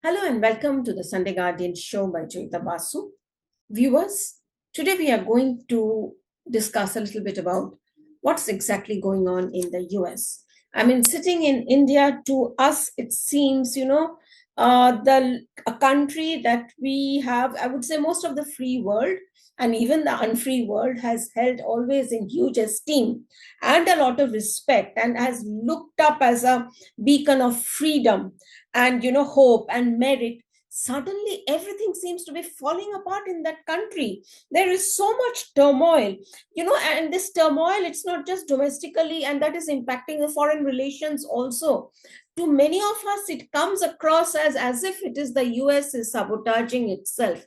Hello and welcome to the Sunday Guardian show by Joyeeta Basu. Viewers, today we are going to discuss a little bit about what's exactly going on in the US. I mean, sitting in India, to us, it seems, a country that we have, I would say, most of the free world and even the unfree world has held always in huge esteem and a lot of respect and has looked up as a beacon of freedom and hope and merit. Suddenly everything seems to be falling apart in that country. There is so much turmoil, and this turmoil, it's not just domestically, and that is impacting the foreign relations also. To many of us it comes across as if it is the US is sabotaging itself.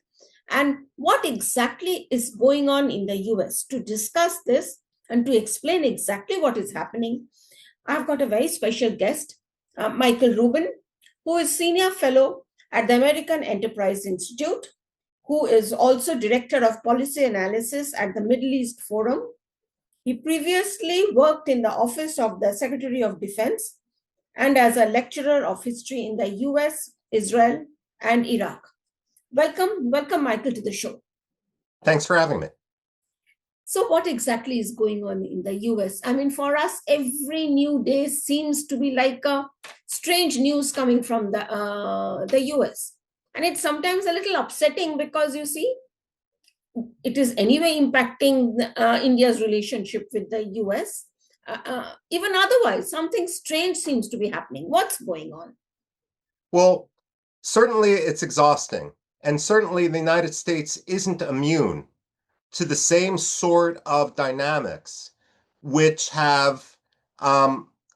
And what exactly is going on in the US? To discuss this and to explain exactly what is happening, I've got a very special guest, Michael Rubin, who is Senior Fellow at the American Enterprise Institute, who is also Director of Policy Analysis at the Middle East Forum. He previously worked in the Office of the Secretary of Defense and as a lecturer of history in the US, Israel, and Iraq. Welcome, Michael, to the show. Thanks for having me. So, what exactly is going on in the US? I mean, for us, every new day seems to be like a strange news coming from the US, and it's sometimes a little upsetting because you see, it is anyway impacting India's relationship with the US. Even otherwise, something strange seems to be happening. What's going on? Well, certainly it's exhausting, and certainly the United States isn't immune to the same sort of dynamics which have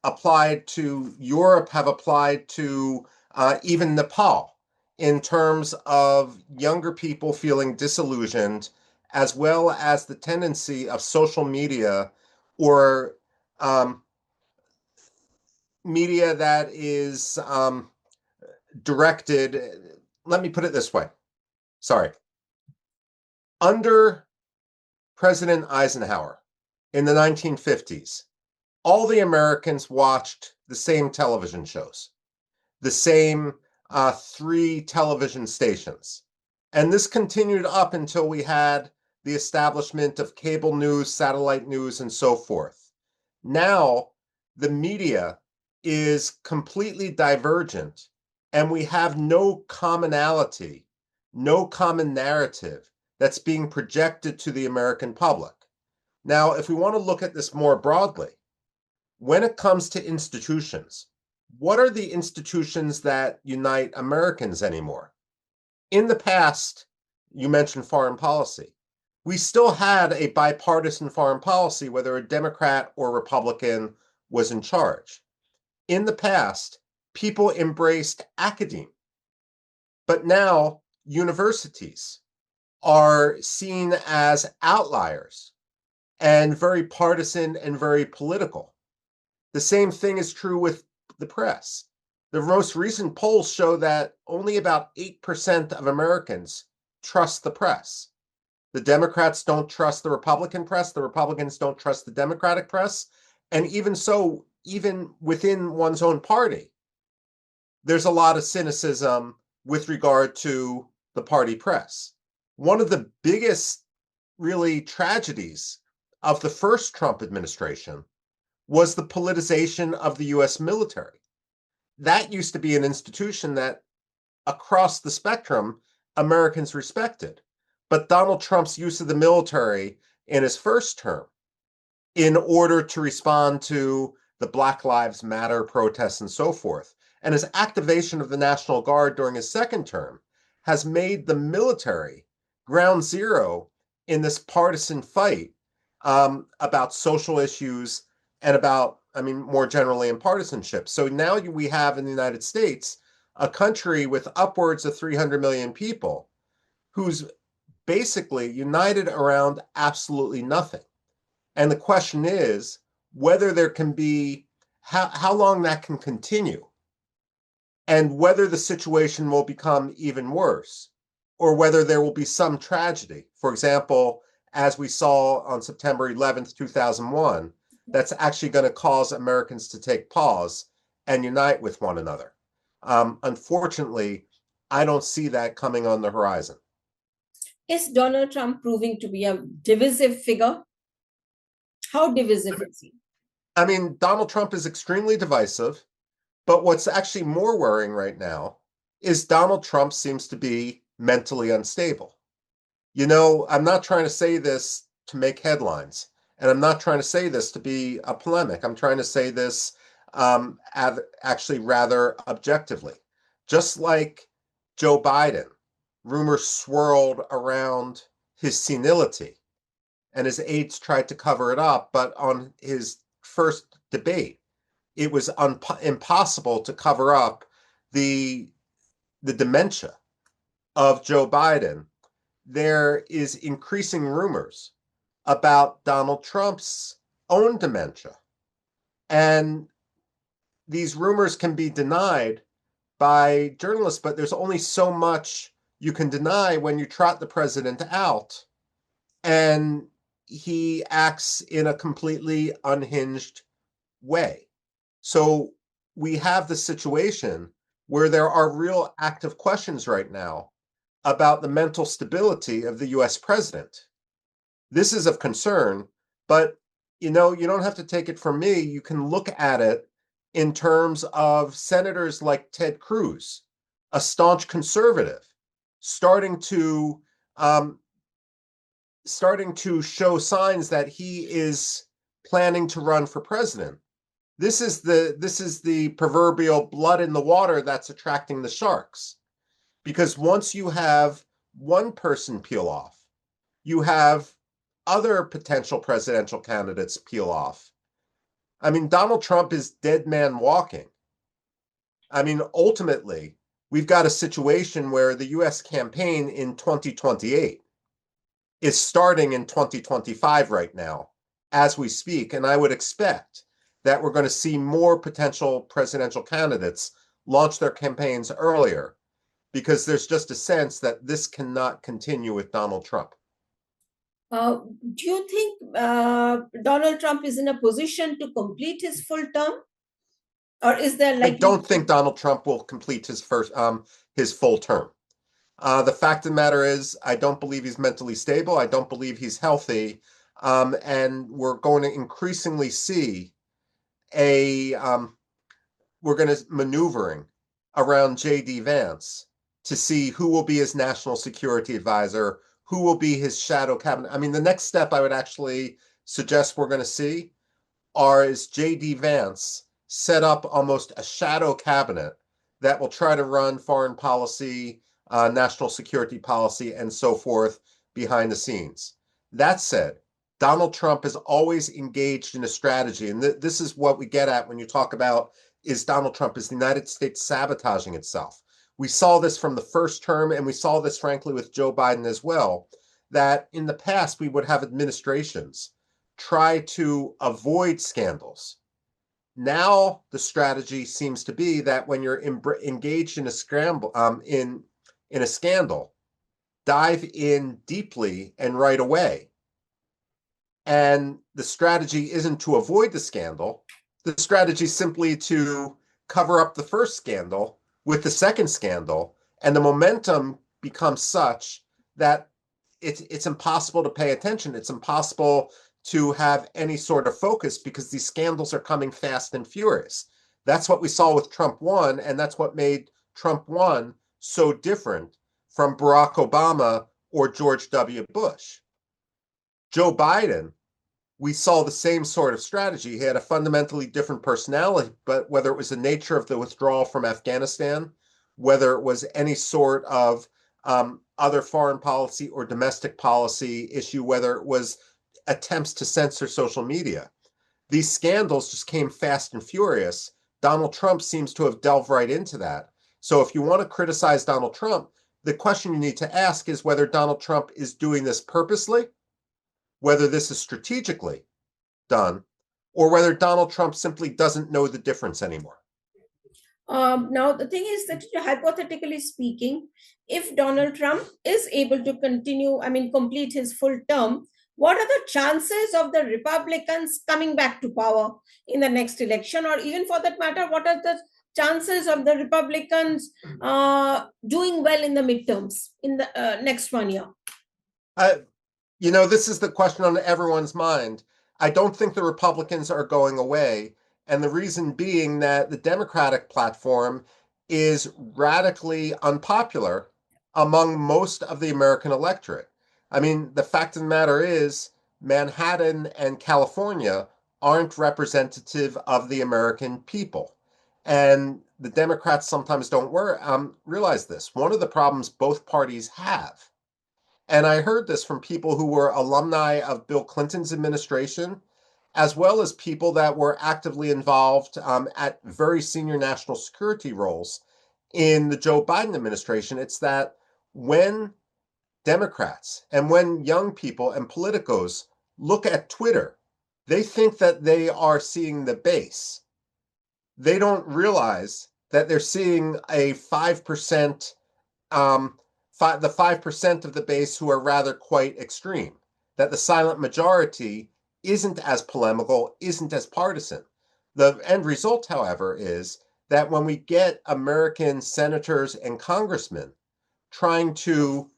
applied to Europe, have applied to even Nepal, in terms of younger people feeling disillusioned, as well as the tendency of social media or media that is directed. Let me put it this way. Sorry. Under President Eisenhower in the 1950s, all the Americans watched the same television shows, the same three television stations. And this continued up until we had the establishment of cable news, satellite news, and so forth. Now, the media is completely divergent, and we have no commonality, no common narrative that's being projected to the American public. Now, if we want to look at this more broadly, when it comes to institutions, what are the institutions that unite Americans anymore? In the past, you mentioned foreign policy. We still had a bipartisan foreign policy, whether a Democrat or Republican was in charge. In the past, people embraced academia, but now universities are seen as outliers and very partisan and very political. The same thing is true with the press. The most recent polls show that only about 8% of Americans trust the press. The Democrats don't trust the Republican press. The Republicans don't trust the Democratic press. And even so, even within one's own party, there's a lot of cynicism with regard to the party press. One of the biggest, really, tragedies of the first Trump administration was the politicization of the US military. That used to be an institution that across the spectrum, Americans respected. But Donald Trump's use of the military in his first term, in order to respond to the Black Lives Matter protests and so forth, and his activation of the National Guard during his second term, has made the military ground zero in this partisan fight about social issues and about, more generally in partisanship. So now we have in the United States a country with upwards of 300 million people who's basically united around absolutely nothing. And the question is whether there can be, how long that can continue, and whether the situation will become even worse, or whether there will be some tragedy. For example, as we saw on September 11th, 2001, that's actually going to cause Americans to take pause and unite with one another. Unfortunately, I don't see that coming on the horizon. Is Donald Trump proving to be a divisive figure? How divisive is he? I mean, Donald Trump is extremely divisive, but what's actually more worrying right now is Donald Trump seems to be mentally unstable. You know, I'm not trying to say this to make headlines, and I'm not trying to say this to be a polemic. I'm trying to say this actually rather objectively. Just like Joe Biden, rumors swirled around his senility, and his aides tried to cover it up, but on his first debate, it was impossible to cover up the dementia of Joe Biden. There is increasing rumors about Donald Trump's own dementia. And these rumors can be denied by journalists, but there's only so much you can deny when you trot the president out and he acts in a completely unhinged way. So we have the situation where there are real active questions right now about the mental stability of the US president. This is of concern, but you know, you don't have to take it from me. You can look at it in terms of senators like Ted Cruz, a staunch conservative, starting to um, starting to show signs that he is planning to run for president. This is the proverbial blood in the water that's attracting the sharks. Because once you have one person peel off, you have other potential presidential candidates peel off. I mean, Donald Trump is dead man walking. I mean, ultimately, we've got a situation where the US campaign in 2028 is starting in 2025 right now as we speak. And I would expect that we're going to see more potential presidential candidates launch their campaigns earlier because there's just a sense that this cannot continue with Donald Trump. Do you think Donald Trump is in a position to complete his full term? Or is there I likely? don't think Donald Trump will complete his full term. The fact of the matter is, I don't believe he's mentally stable. I don't believe he's healthy, and we're going to increasingly see a we're going to maneuvering around J.D. Vance to see who will be his national security advisor, who will be his shadow cabinet. I mean, the next step I would actually suggest we're going to see is J.D. Vance set up almost a shadow cabinet that will try to run foreign policy, national security policy, and so forth behind the scenes. That said, Donald Trump is always engaged in a strategy, and this is what we get at when you talk about is Donald Trump, is the United States sabotaging itself. We saw this from the first term, and we saw this, frankly, with Joe Biden as well, that in the past we would have administrations try to avoid scandals. Now the strategy seems to be that when you're engaged in a scramble, in a scandal, dive in deeply and right away. And the strategy isn't to avoid the scandal. The strategy is simply to cover up the first scandal with the second scandal, and the momentum becomes such that it's impossible to pay attention. It's impossible to have any sort of focus because these scandals are coming fast and furious. That's what we saw with Trump 1, and that's what made Trump 1 so different from Barack Obama or George W. Bush. Joe Biden, we saw the same sort of strategy. He had a fundamentally different personality, but whether it was the nature of the withdrawal from Afghanistan, whether it was any sort of other foreign policy or domestic policy issue, whether it was attempts to censor social media, these scandals just came fast and furious. Donald Trump seems to have delved right into that. So if you want to criticize Donald Trump, the question you need to ask is whether Donald Trump is doing this purposely, whether this is strategically done, or whether Donald Trump simply doesn't know the difference anymore. Now, the thing is that hypothetically speaking, if Donald Trump is able to continue, complete his full term, what are the chances of the Republicans coming back to power in the next election? Or even for that matter, what are the chances of the Republicans doing well in the midterms in the next 1 year? Uh, this is the question on everyone's mind. I don't think the Republicans are going away. And the reason being that the Democratic platform is radically unpopular among most of the American electorate. I mean, the fact of the matter is, Manhattan and California aren't representative of the American people. And the Democrats sometimes don't realize this. One of the problems both parties have, and I heard this from people who were alumni of Bill Clinton's administration, as well as people that were actively involved at very senior national security roles in the Joe Biden administration. It's that when Democrats and when young people and politicos look at Twitter, they think that they are seeing the base. They don't realize that they're seeing a 5% the 5% of the base who are rather quite extreme, that the silent majority isn't as polemical, isn't as partisan. The end result, however, is that when we get American senators and congressmen trying to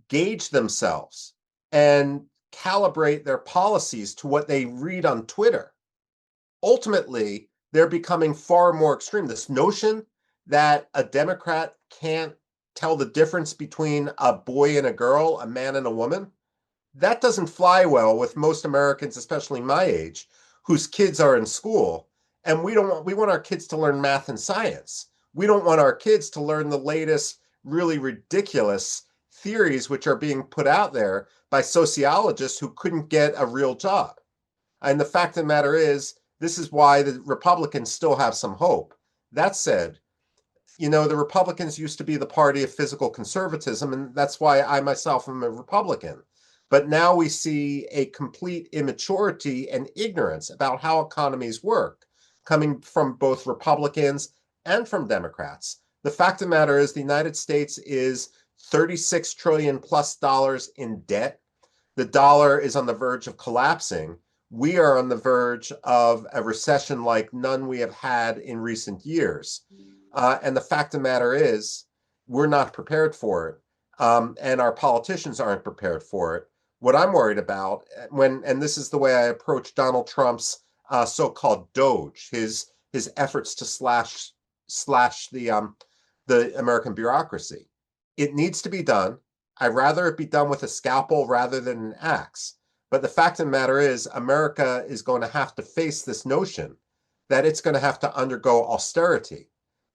gauge themselves and calibrate their policies to what they read on Twitter, ultimately they're becoming far more extreme. This notion that a Democrat can't tell the difference between a boy and a girl, a man and a woman, that doesn't fly well with most Americans, especially my age, whose kids are in school. And we want our kids to learn math and science. We don't want our kids to learn the latest really ridiculous theories which are being put out there by sociologists who couldn't get a real job. And the fact of the matter is, this is why the Republicans still have some hope. That said, the Republicans used to be the party of physical conservatism, and that's why I myself am a Republican. But now we see a complete immaturity and ignorance about how economies work coming from both Republicans and from Democrats. The fact of the matter is, the United States is 36 trillion plus dollars in debt. The dollar is on the verge of collapsing. We are on the verge of a recession like none we have had in recent years. And the fact of the matter is, we're not prepared for it. And our politicians aren't prepared for it. What I'm worried about, and this is the way I approach Donald Trump's so-called Doge, his efforts to slash the American bureaucracy. It needs to be done. I'd rather it be done with a scalpel rather than an axe. But the fact of the matter is, America is going to have to face this notion that it's going to have to undergo austerity,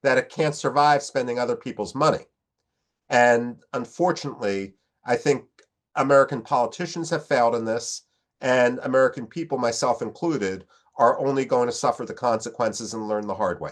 that it can't survive spending other people's money. And unfortunately, I think American politicians have failed in this, and American people, myself included, are only going to suffer the consequences and learn the hard way.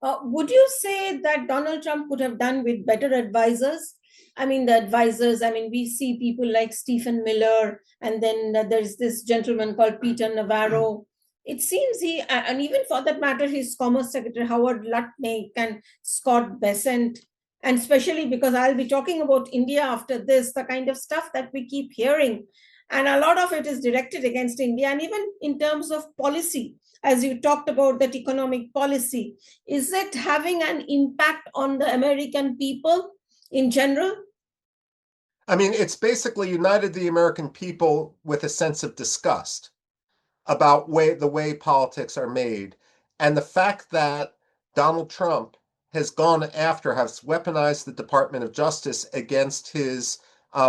Would you say that Donald Trump could have done with better advisors? I mean, the advisors, we see people like Stephen Miller, and then there's this gentleman called Peter Navarro. It seems and even for that matter, his Commerce Secretary, Howard Lutnick, and Scott Bessent, and especially because I'll be talking about India after this, the kind of stuff that we keep hearing. And a lot of it is directed against India, and even in terms of policy, as you talked about that economic policy, is it having an impact on the American people in general? I mean, it's basically united the American people with a sense of disgust about the way politics are made. And the fact that Donald Trump has has weaponized the Department of Justice against his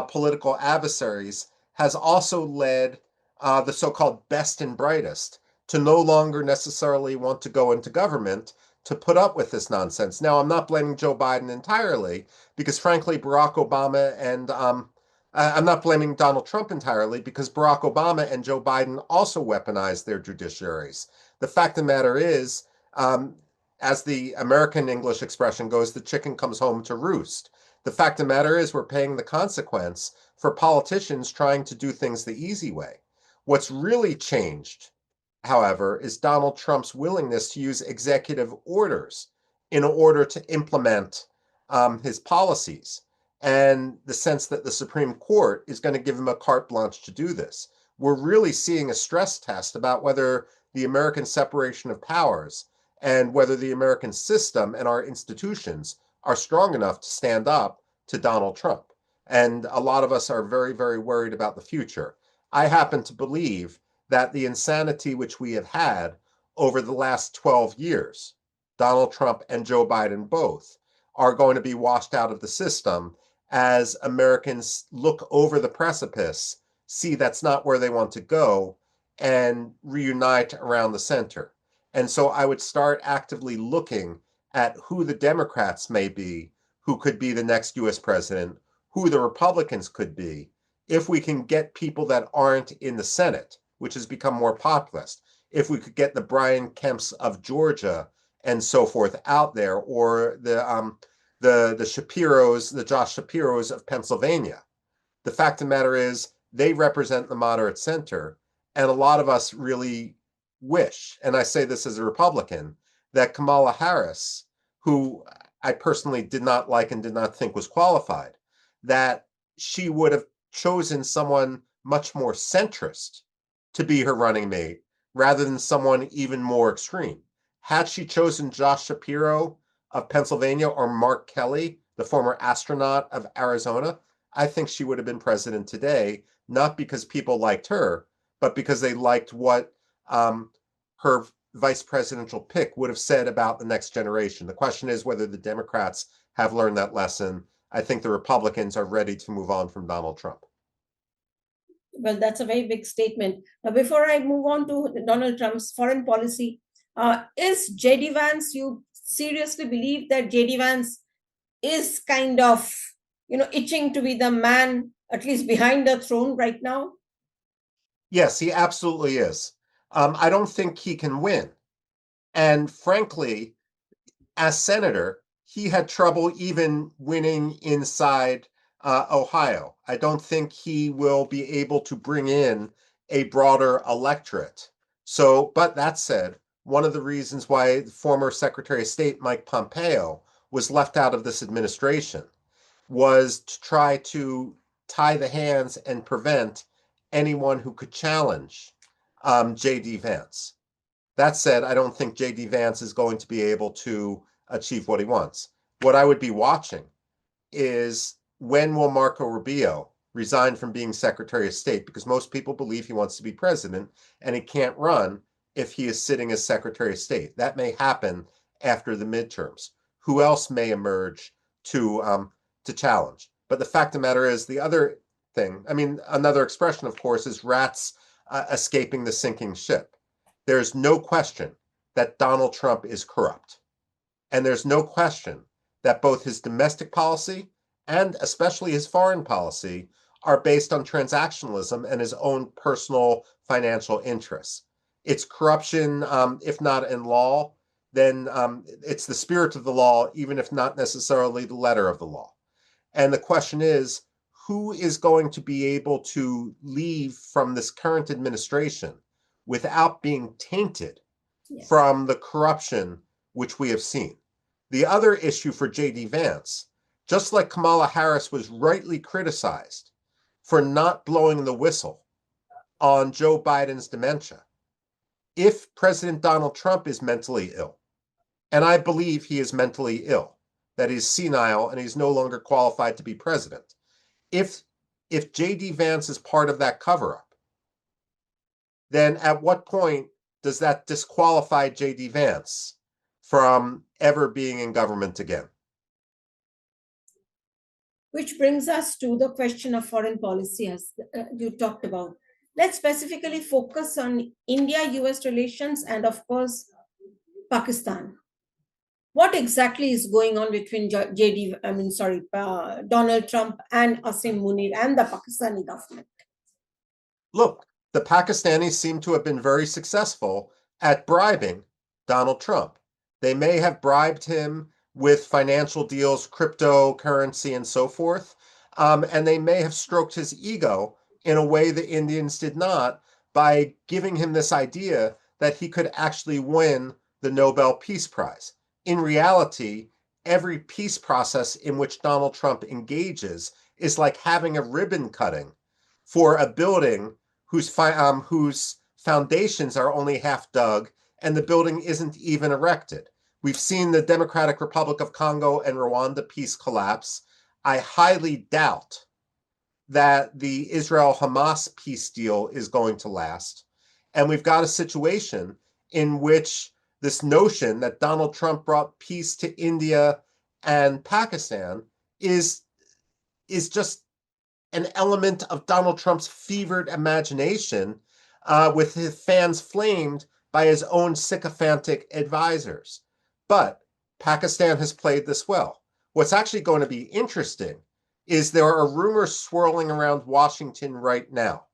political adversaries has also led the so-called best and brightest to no longer necessarily want to go into government to put up with this nonsense. Now, I'm not blaming Joe Biden entirely, because frankly, Barack Obama and I'm not blaming Donald Trump entirely, because Barack Obama and Joe Biden also weaponized their judiciaries. The fact of the matter is, as the American English expression goes, the chicken comes home to roost. The fact of the matter is, we're paying the consequence for politicians trying to do things the easy way. What's really changed, however, is Donald Trump's willingness to use executive orders in order to implement his policies, and the sense that the Supreme Court is going to give him a carte blanche to do this. We're really seeing a stress test about whether the the American separation of powers and whether the American system and our institutions are strong enough to stand up to Donald Trump. And a lot of us are very, very worried about the future. I happen to believe that the insanity which we have had over the last 12 years, Donald Trump and Joe Biden both, are going to be washed out of the system as Americans look over the precipice, see that's not where they want to go, and reunite around the center. And so I would start actively looking at who the Democrats may be, who could be the next US president, who the Republicans could be, if we can get people that aren't in the Senate, which has become more populist, if we could get the Brian Kemps of Georgia and so forth out there, or the Shapiros, the Josh Shapiros of Pennsylvania. The fact of the matter is they represent the moderate center, and a lot of us really wish, and I say this as a Republican, that Kamala Harris, who I personally did not like and did not think was qualified, that she would have chosen someone much more centrist to be her running mate rather than someone even more extreme. Had she chosen Josh Shapiro of Pennsylvania or Mark Kelly, the former astronaut of Arizona, I think she would have been president today, not because people liked her, but because they liked what her vice presidential pick would have said about the next generation. The question is whether the Democrats have learned that lesson. I think the Republicans are ready to move on from Donald Trump. Well, that's a very big statement. Now, before I move on to Donald Trump's foreign policy, is J.D. Vance, you seriously believe that J.D. Vance is kind of, itching to be the man, at least behind the throne right now? Yes, he absolutely is. I don't think he can win. And frankly, as senator, he had trouble even winning inside Ohio. I don't think he will be able to bring in a broader electorate. So, but that said, one of the reasons why former Secretary of State Mike Pompeo was left out of this administration was to try to tie the hands and prevent anyone who could challenge J.D. Vance. That said, I don't think J.D. Vance is going to be able to achieve what he wants. What I would be watching is when will Marco Rubio resign from being Secretary of State, because most people believe he wants to be president and he can't run if he is sitting as Secretary of State. That may happen after the midterms. Who else may emerge to challenge? But the fact of the matter is, the other thing, I mean, another expression, of course, is rats escaping the sinking ship. There's no question that Donald Trump is corrupt. And there's no question that both his domestic policy and especially his foreign policy are based on transactionalism and his own personal financial interests. It's corruption, if not in law, then it's the spirit of the law, even if not necessarily the letter of the law. And the question is, who is going to be able to leave from this current administration without being tainted from the corruption which we have seen? The other issue for J.D. Vance, just like Kamala Harris was rightly criticized for not blowing the whistle on Joe Biden's dementia, if President Donald Trump is mentally ill, and I believe he is mentally ill, that he's senile and he's no longer qualified to be president, if J.D. Vance is part of that cover-up, then at what point does that disqualify J.D. Vance from ever being in government again? Which brings us to the question of foreign policy, as you talked about. Let's specifically focus on India-US relations and, of course, Pakistan. What exactly is going on between Donald Trump and Asim Munir and the Pakistani government? Look, the Pakistanis seem to have been very successful at bribing Donald Trump. They may have bribed him with financial deals, cryptocurrency, and so forth, and they may have stroked his ego in a way the Indians did not by giving him this idea that he could actually win the Nobel Peace Prize. In reality, every peace process in which Donald Trump engages is like having a ribbon cutting for a building whose foundations are only half dug and the building isn't even erected. We've seen the Democratic Republic of Congo and Rwanda peace collapse. I highly doubt that the Israel-Hamas peace deal is going to last. And we've got a situation in which this notion that Donald Trump brought peace to India and Pakistan is just an element of Donald Trump's fevered imagination, with his fans flamed by his own sycophantic advisors. But Pakistan has played this well. What's actually going to be interesting is there are rumors swirling around Washington right now,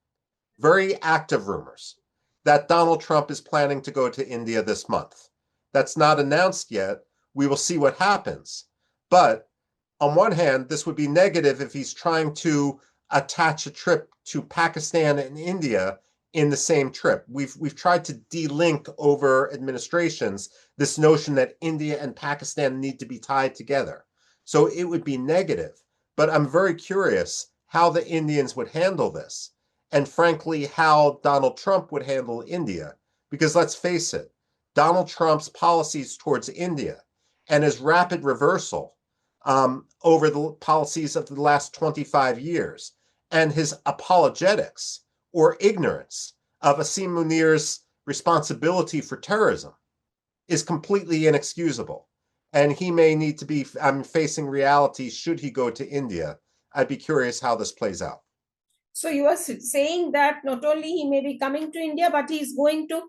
very active rumors, that Donald Trump is planning to go to India this month. That's not announced yet. We will see what happens. But on one hand, this would be negative if he's trying to attach a trip to Pakistan and India in the same trip. We've tried to de-link over administrations this notion that India and Pakistan need to be tied together. So it would be negative. But I'm very curious how the Indians would handle this, and frankly, how Donald Trump would handle India. Because let's face it, Donald Trump's policies towards India and his rapid reversal over the policies of the last 25 years, and his apologetics or ignorance of Asim Munir's responsibility for terrorism is completely inexcusable. And he may need to be facing reality should he go to India. I'd be curious how this plays out. So you are saying that not only he may be coming to India, but he's going to,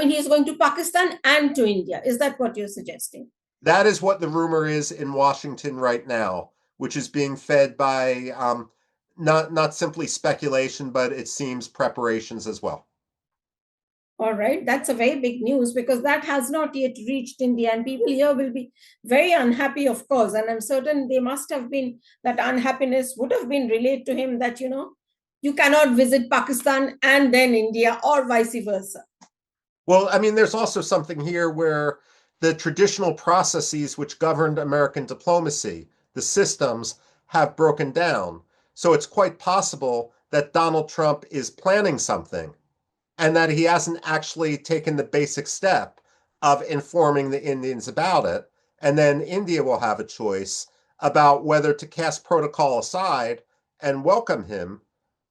he's going to Pakistan and to India. Is that what you're suggesting? That is what the rumor is in Washington right now, which is being fed by not simply speculation, but it seems preparations as well. All right, that's a very big news because that has not yet reached India, and people here will be very unhappy, of course. And I'm certain they must have been, that unhappiness would have been relayed to him that, you cannot visit Pakistan and then India, or vice versa. Well, I mean, there's also something here where the traditional processes which governed American diplomacy, the systems, have broken down. So it's quite possible that Donald Trump is planning something and that he hasn't actually taken the basic step of informing the Indians about it. And then India will have a choice about whether to cast protocol aside and welcome him,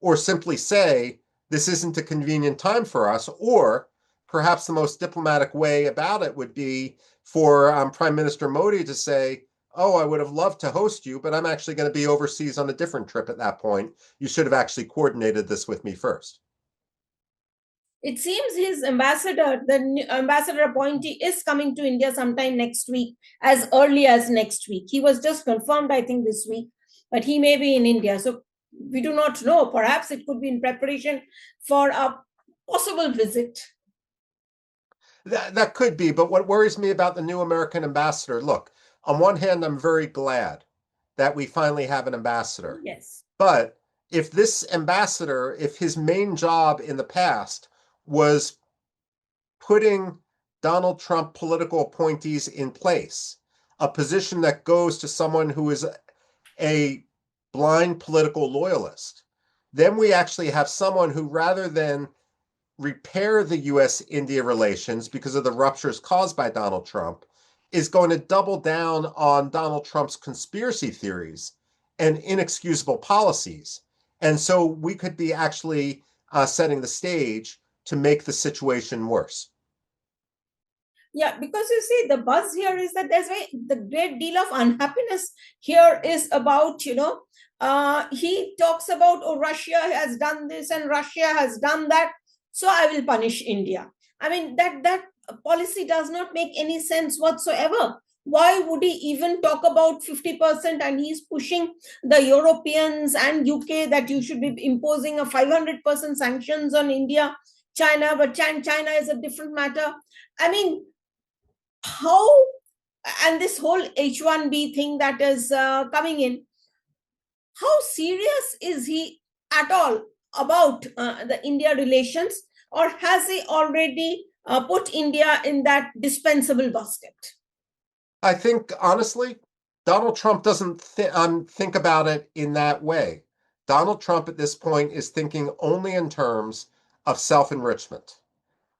or simply say, this isn't a convenient time for us, or perhaps the most diplomatic way about it would be for Prime Minister Modi to say, oh, I would have loved to host you, but I'm actually going to be overseas on a different trip at that point. You should have actually coordinated this with me first. It seems his ambassador, the ambassador appointee, is coming to India sometime next week, as early as next week. He was just confirmed, I think, this week, but he may be in India. So we do not know. Perhaps it could be in preparation for a possible visit. That could be, but what worries me about the new American ambassador, look, on one hand, I'm very glad that we finally have an ambassador. Yes. But if this ambassador, if his main job in the past was putting Donald Trump political appointees in place, a position that goes to someone who is a blind political loyalist, then we actually have someone who, rather than repair the US-India relations because of the ruptures caused by Donald Trump, is going to double down on Donald Trump's conspiracy theories and inexcusable policies. And so we could be actually setting the stage to make the situation worse. Yeah, because you see, the buzz here is that the great deal of unhappiness here is about, he talks about, oh, Russia has done this and Russia has done that, so I will punish India. I mean, that policy does not make any sense whatsoever. Why would he even talk about 50%, and he's pushing the Europeans and UK that you should be imposing a 500% sanctions on India, China, but China is a different matter. I mean, how, and this whole H1B thing that is coming in, how serious is he at all about the India relations, or has he already put India in that dispensable basket? I think, honestly, Donald Trump doesn't think about it in that way. Donald Trump at this point is thinking only in terms of self-enrichment.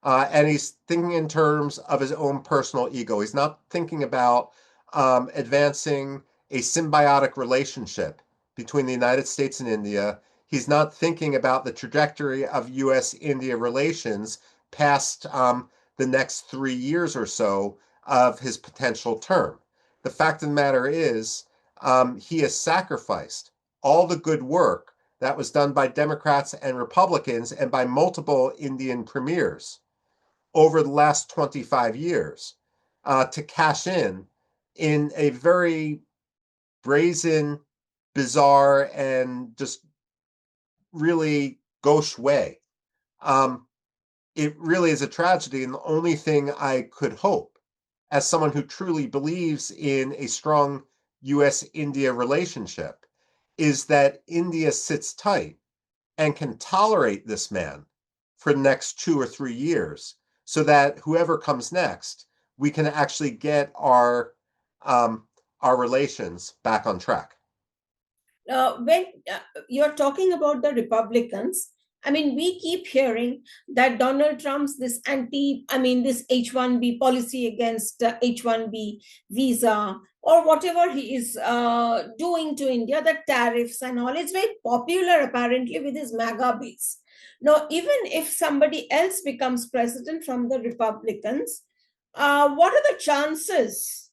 And he's thinking in terms of his own personal ego. He's not thinking about advancing a symbiotic relationship between the United States and India. He's not thinking about the trajectory of US-India relations past the next 3 years or so of his potential term. The fact of the matter is, he has sacrificed all the good work that was done by Democrats and Republicans and by multiple Indian premiers over the last 25 years to cash in a very brazen, bizarre, and just really gauche way. It really is a tragedy, and the only thing I could hope, as someone who truly believes in a strong US-India relationship, is that India sits tight and can tolerate this man for the next 2 or 3 years, so that whoever comes next, we can actually get our relations back on track. When you're talking about the Republicans, I mean, we keep hearing that Donald Trump's this H-1B policy against H-1B visa or whatever he is doing to India, the tariffs and all, it's very popular apparently with his MAGA base. Now, even if somebody else becomes president from the Republicans, what are the chances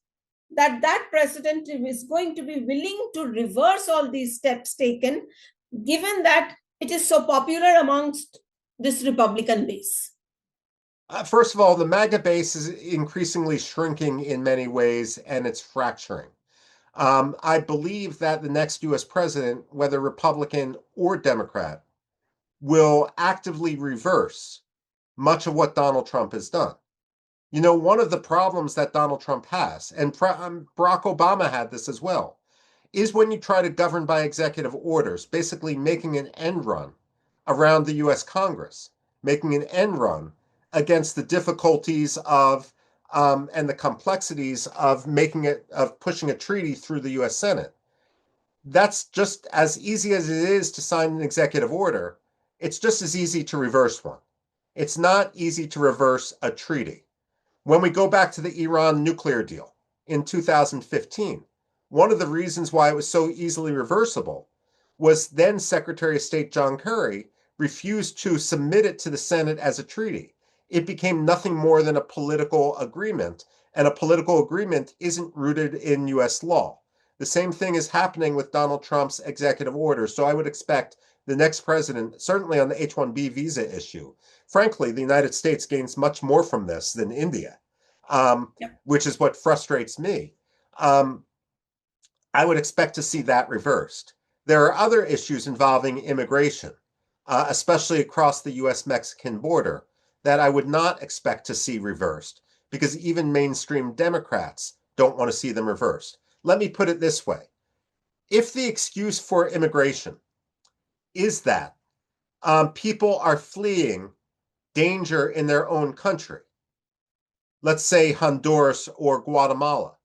that that president is going to be willing to reverse all these steps taken, given that it is so popular amongst this Republican base? First of all, the MAGA base is increasingly shrinking in many ways, and it's fracturing. I believe that the next US president, whether Republican or Democrat, will actively reverse much of what Donald Trump has done. You know, one of the problems that Donald Trump has, and Barack Obama had this as well, is when you try to govern by executive orders, basically making an end run around the US Congress, making an end run against the difficulties of and the complexities of pushing a treaty through the US Senate. That's just as easy as it is to sign an executive order. It's just as easy to reverse one. It's not easy to reverse a treaty. When we go back to the Iran nuclear deal in 2015, one of the reasons why it was so easily reversible was then Secretary of State John Kerry refused to submit it to the Senate as a treaty. It became nothing more than a political agreement, and a political agreement isn't rooted in US law. The same thing is happening with Donald Trump's executive order. So I would expect the next president, certainly on the H-1B visa issue. Frankly, the United States gains much more from this than India, which is what frustrates me. I would expect to see that reversed. There are other issues involving immigration, especially across the US-Mexican border, that I would not expect to see reversed, because even mainstream Democrats don't want to see them reversed. Let me put it this way. If the excuse for immigration is that people are fleeing danger in their own country, let's say Honduras or Guatemala,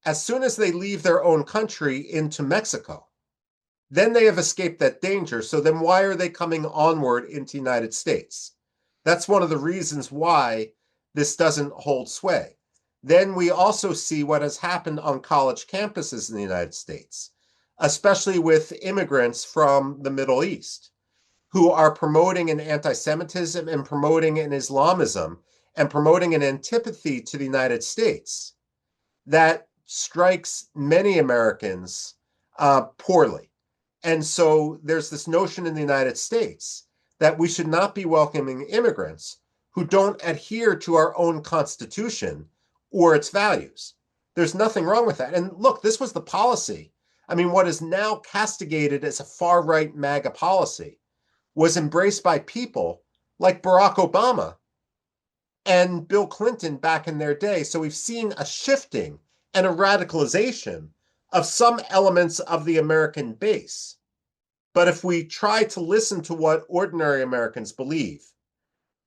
as soon as they leave their own country into Mexico, then they have escaped that danger. So then why are they coming onward into the United States? That's one of the reasons why this doesn't hold sway. Then we also see what has happened on college campuses in the United States, especially with immigrants from the Middle East, who are promoting an anti-Semitism and promoting an Islamism and promoting an antipathy to the United States that strikes many Americans poorly. And so there's this notion in the United States that we should not be welcoming immigrants who don't adhere to our own Constitution or its values. There's nothing wrong with that. And look, this was the policy. I mean, what is now castigated as a far-right MAGA policy was embraced by people like Barack Obama and Bill Clinton back in their day. So we've seen a shifting and a radicalization of some elements of the American base. But if we try to listen to what ordinary Americans believe,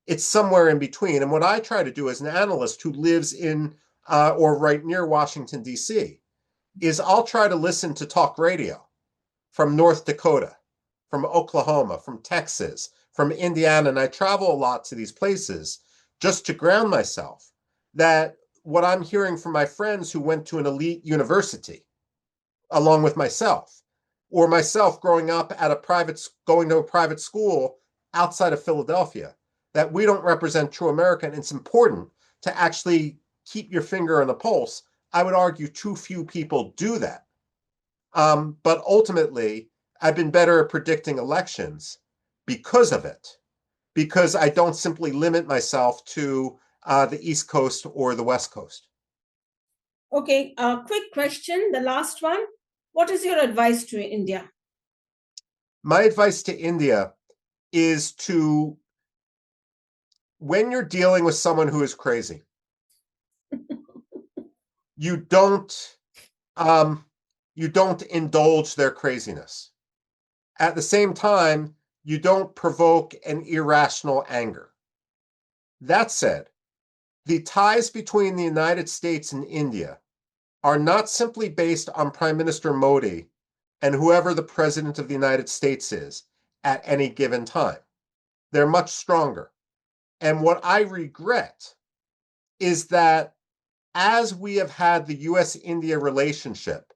it's somewhere in between. And what I try to do as an analyst who lives in or right near Washington, D.C., is I'll try to listen to talk radio from North Dakota, from Oklahoma, from Texas, from Indiana, and I travel a lot to these places just to ground myself, that what I'm hearing from my friends who went to an elite university, along with myself, or myself growing up at going to a private school outside of Philadelphia, that we don't represent true America, and it's important to actually keep your finger on the pulse. I would argue too few people do that. But ultimately, I've been better at predicting elections because of it, because I don't simply limit myself to the East Coast or the West Coast. Okay, a quick question, the last one. What is your advice to India? My advice to India is to, when you're dealing with someone who is crazy, you don't indulge their craziness. At the same time, you don't provoke an irrational anger. That said, the ties between the United States and India are not simply based on Prime Minister Modi and whoever the President of the United States is at any given time. They're much stronger. And what I regret is that as we have had the US-India relationship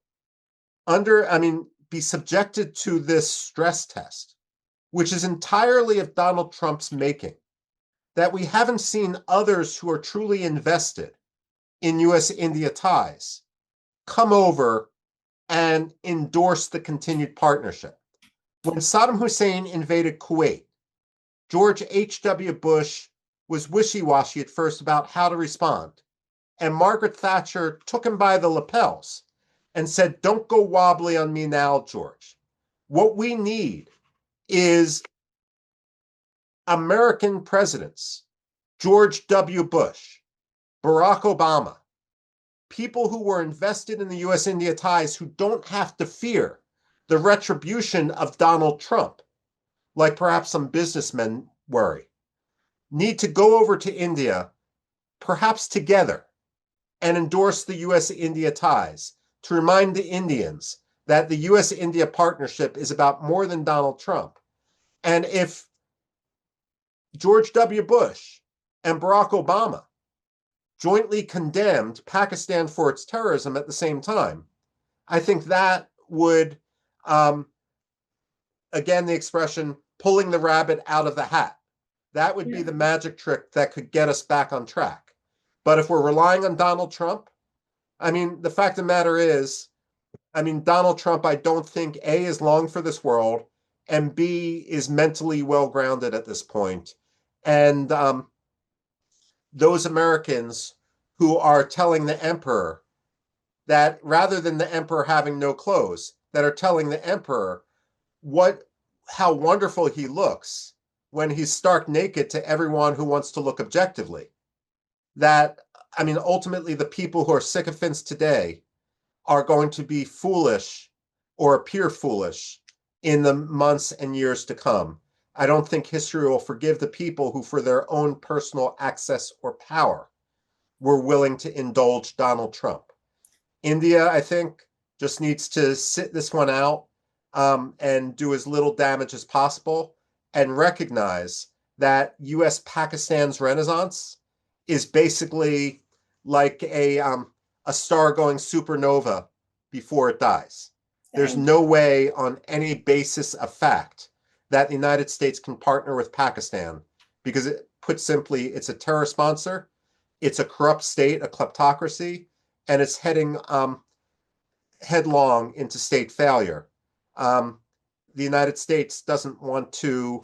be subjected to this stress test, which is entirely of Donald Trump's making, that we haven't seen others who are truly invested in US-India ties come over and endorse the continued partnership. When Saddam Hussein invaded Kuwait, George H.W. Bush was wishy-washy at first about how to respond. And Margaret Thatcher took him by the lapels and said, "Don't go wobbly on me now, George. What we need is American presidents, George W. Bush, Barack Obama, people who were invested in the US-India ties who don't have to fear the retribution of Donald Trump, like perhaps some businessmen worry, need to go over to India, perhaps together, and endorse the US-India ties to remind the Indians that the US-India partnership is about more than Donald Trump. And if George W. Bush and Barack Obama jointly condemned Pakistan for its terrorism at the same time, I think that would, again, the expression, pulling the rabbit out of the hat. That would be the magic trick that could get us back on track. But if we're relying on Donald Trump, the fact of the matter is, Donald Trump, I don't think, A, is long for this world, and B, is mentally well-grounded at this point. And those Americans who are telling the emperor that, rather than the emperor having no clothes, that are telling the emperor how wonderful he looks when he's stark naked to everyone who wants to look objectively. That, ultimately the people who are sycophants today are going to be foolish or appear foolish in the months and years to come. I don't think history will forgive the people who, for their own personal access or power, were willing to indulge Donald Trump. India, I think, just needs to sit this one out and do as little damage as possible, and recognize that US-Pakistan's renaissance is basically like a star going supernova before it dies. There's no way on any basis of fact that the United States can partner with Pakistan, because, put simply, it's a terror sponsor, it's a corrupt state, a kleptocracy, and it's heading headlong into state failure. The United States doesn't want to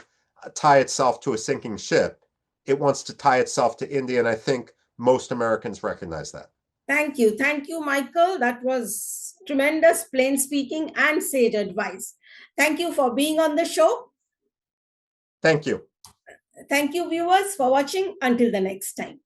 tie itself to a sinking ship. It wants to tie itself to India, and I think most Americans recognize that. Thank you. Thank you, Michael. That was tremendous plain speaking and sage advice. Thank you for being on the show. Thank you. Thank you, viewers, for watching. Until the next time.